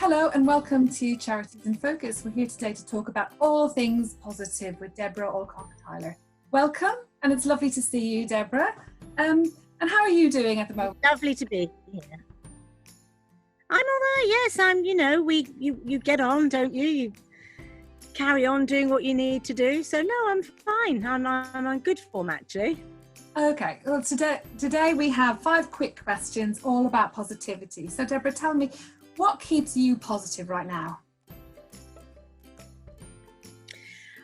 Hello and welcome to Charities in Focus. We're here today to talk about all things positive with Debra Allcock Tyler. Welcome, and it's lovely to see you, Debra. And how are you doing at the moment? Lovely to be here. I'm all right. Yes, you get on, don't you? You carry on doing what you need to do. So no, I'm fine. I'm on good form actually. Okay. Well, today we have 5 quick questions all about positivity. So Debra, tell me, what keeps you positive right now?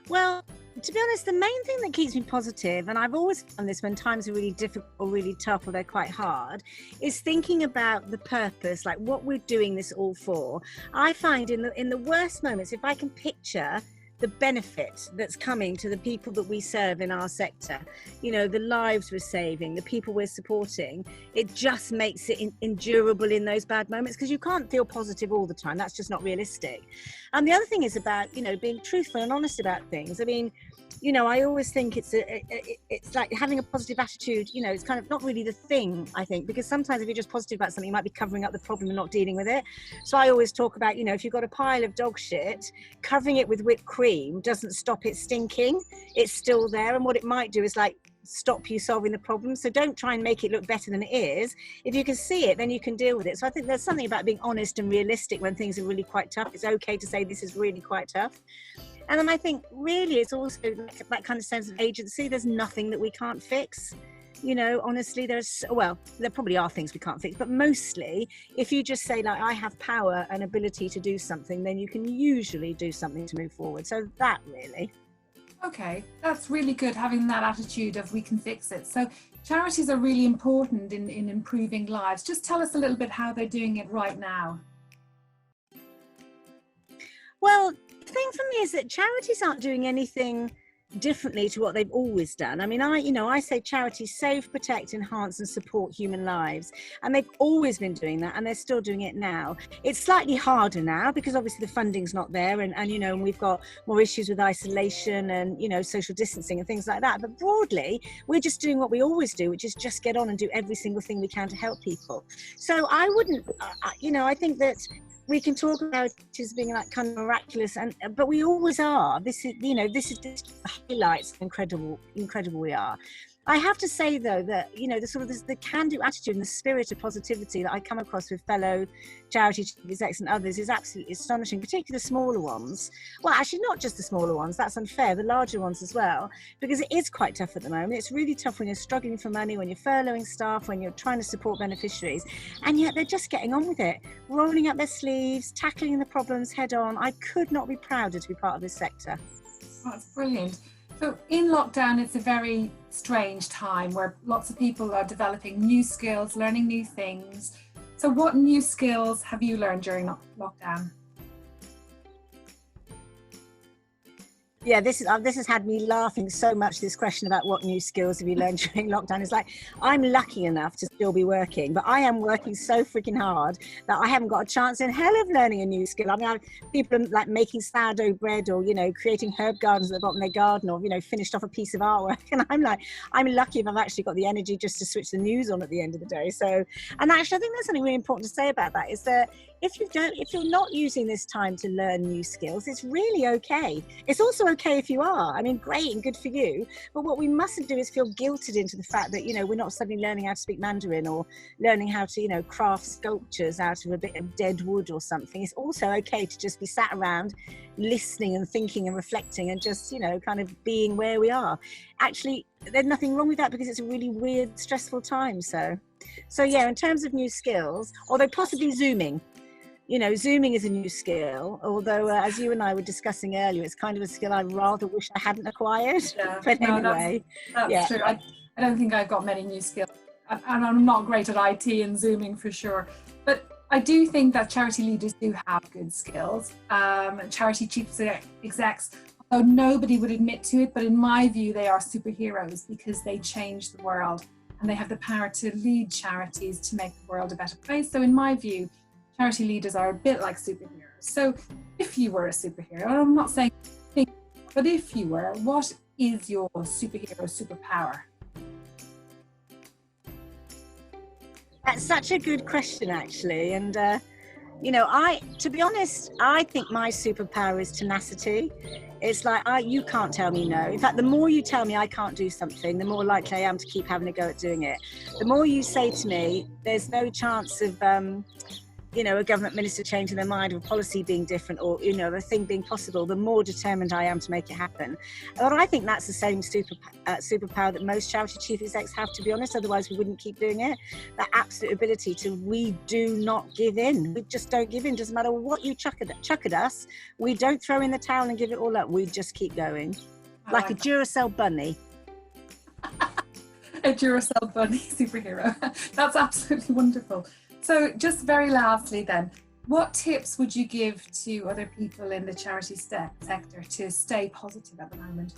Well, to be honest, the main thing that keeps me positive, and I've always found this when times are really difficult or really tough or they're quite hard, is thinking about the purpose, like what we're doing this all for. I find in the worst moments, if I can picture the benefit that's coming to the people that we serve in our sector, you know, the lives we're saving, the people we're supporting, it just makes it endurable in those bad moments, because you can't feel positive all the time. That's just not realistic. And the other thing is about, you know, being truthful and honest about things. I mean, you know, I always think it's like having a positive attitude, you know, it's kind of not really the thing, I think, because sometimes if you're just positive about something, you might be covering up the problem and not dealing with it. So I always talk about, you know, if you've got a pile of dog shit, covering it with whipped cream doesn't stop it stinking. It's still there. And what it might do is like stop you solving the problem. So don't try and make it look better than it is. If you can see it, then you can deal with it. So I think there's something about being honest and realistic when things are really quite tough. It's okay to say this is really quite tough. And then I think really it's also that kind of sense of agency. There's nothing that we can't fix. You know, honestly, there probably are things we can't fix, but mostly if you just say like, I have power and ability to do something, then you can usually do something to move forward. So that really. Okay, that's really good, having that attitude of we can fix it. So charities are really important in improving lives. Just tell us a little bit how they're doing it right now. Well, the thing for me is that charities aren't doing anything differently to what they've always done. I mean, I say charities save, protect, enhance and support human lives, and they've always been doing that, and they're still doing it now. It's slightly harder now because obviously the funding's not there, and you know, and we've got more issues with isolation and, you know, social distancing and things like that. But broadly, we're just doing what we always do, which is just get on and do every single thing we can to help people. So I wouldn't, you know, I think that we can talk about it as being like kind of miraculous, but we always are. This is, you know, this is just highlights incredible we are. I have to say though that, you know, the can-do attitude and the spirit of positivity that I come across with fellow charity execs and others is absolutely astonishing, particularly the smaller ones. Well, actually not just the smaller ones, that's unfair, the larger ones as well, because it is quite tough at the moment. It's really tough when you're struggling for money, when you're furloughing staff, when you're trying to support beneficiaries, and yet they're just getting on with it, rolling up their sleeves, tackling the problems head on. I could not be prouder to be part of this sector. That's brilliant. So in lockdown, it's a very strange time where lots of people are developing new skills, learning new things. So what new skills have you learned during lockdown? Yeah, this has had me laughing so much, this question about what new skills have you learned during lockdown. It's like, I'm lucky enough to still be working, but I am working so freaking hard that I haven't got a chance in hell of learning a new skill. I mean, people are like making sourdough bread, or, you know, creating herb gardens at the bottom of their garden, or, you know, finished off a piece of artwork. And I'm like, I'm lucky if I've actually got the energy just to switch the news on at the end of the day. So, and actually, I think there's something really important to say about that, is that if you're not using this time to learn new skills, it's really okay. It's also okay if you are. I mean, great and good for you. But what we mustn't do is feel guilted into the fact that, you know, we're not suddenly learning how to speak Mandarin or learning how to, you know, craft sculptures out of a bit of dead wood or something. It's also okay to just be sat around listening and thinking and reflecting and just, you know, kind of being where we are. Actually, there's nothing wrong with that, because it's a really weird, stressful time. So yeah, in terms of new skills, although possibly Zooming. You know, Zooming is a new skill, although as you and I were discussing earlier, it's kind of a skill I rather wish I hadn't acquired. Yeah, but no, anyway. That's true. I don't think I've got many new skills, and I'm not great at IT and Zooming for sure. But I do think that charity leaders do have good skills. Charity chief execs, although nobody would admit to it, but in my view, they are superheroes because they change the world and they have the power to lead charities to make the world a better place. So in my view, charity leaders are a bit like superheroes. So if you were a superhero, and I'm not saying, but if you were, what is your superhero superpower? That's such a good question, actually. And You know, to be honest, I think my superpower is tenacity. It's like, you can't tell me no. In fact, the more you tell me I can't do something, the more likely I am to keep having a go at doing it. The more you say to me, there's no chance of, you know, a government minister changing their mind, or a policy being different, or, you know, a thing being possible, the more determined I am to make it happen. But I think that's the same superpower that most charity chief execs have, to be honest, otherwise we wouldn't keep doing it. That absolute ability to, we do not give in. We just don't give in. Doesn't matter what you chuck at us, we don't throw in the towel and give it all up. We just keep going. Like a Duracell bunny. A Duracell bunny superhero. That's absolutely wonderful. So just very lastly then, what tips would you give to other people in the charity sector to stay positive at the moment?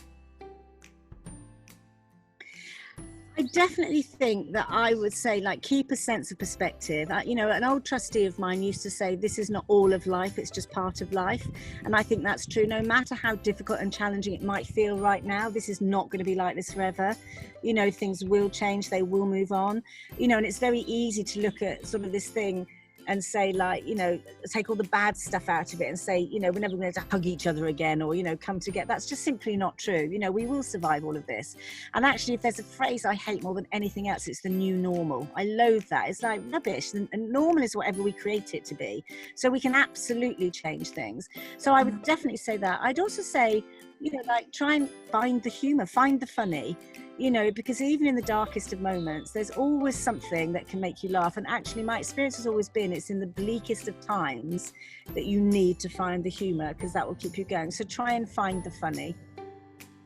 I definitely think that I would say, like, keep a sense of perspective. You know, an old trustee of mine used to say, this is not all of life, it's just part of life. And I think that's true. No matter how difficult and challenging it might feel right now, this is not going to be like this forever. You know, things will change, they will move on. You know, and it's very easy to look at sort of this thing and say, like, you know, take all the bad stuff out of it and say, you know, we're never going to hug each other again, or, you know, come together. That's just simply not true. You know, we will survive all of this. And actually, if there's a phrase I hate more than anything else, it's the new normal. I loathe that. It's like rubbish. And normal is whatever we create it to be. So we can absolutely change things. So I would definitely say that. I'd also say, you know, like, try and find the humor, find the funny. You know, because even in the darkest of moments, there's always something that can make you laugh. And actually, my experience has always been, it's in the bleakest of times that you need to find the humour, because that will keep you going. So try and find the funny.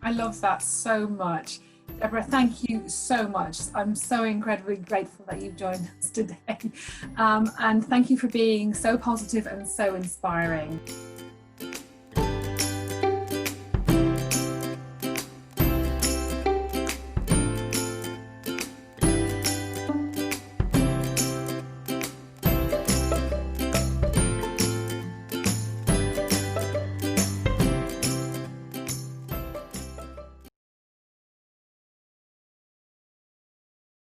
I love that so much. Debra, thank you so much. I'm so incredibly grateful that you've joined us today. And thank you for being so positive and so inspiring.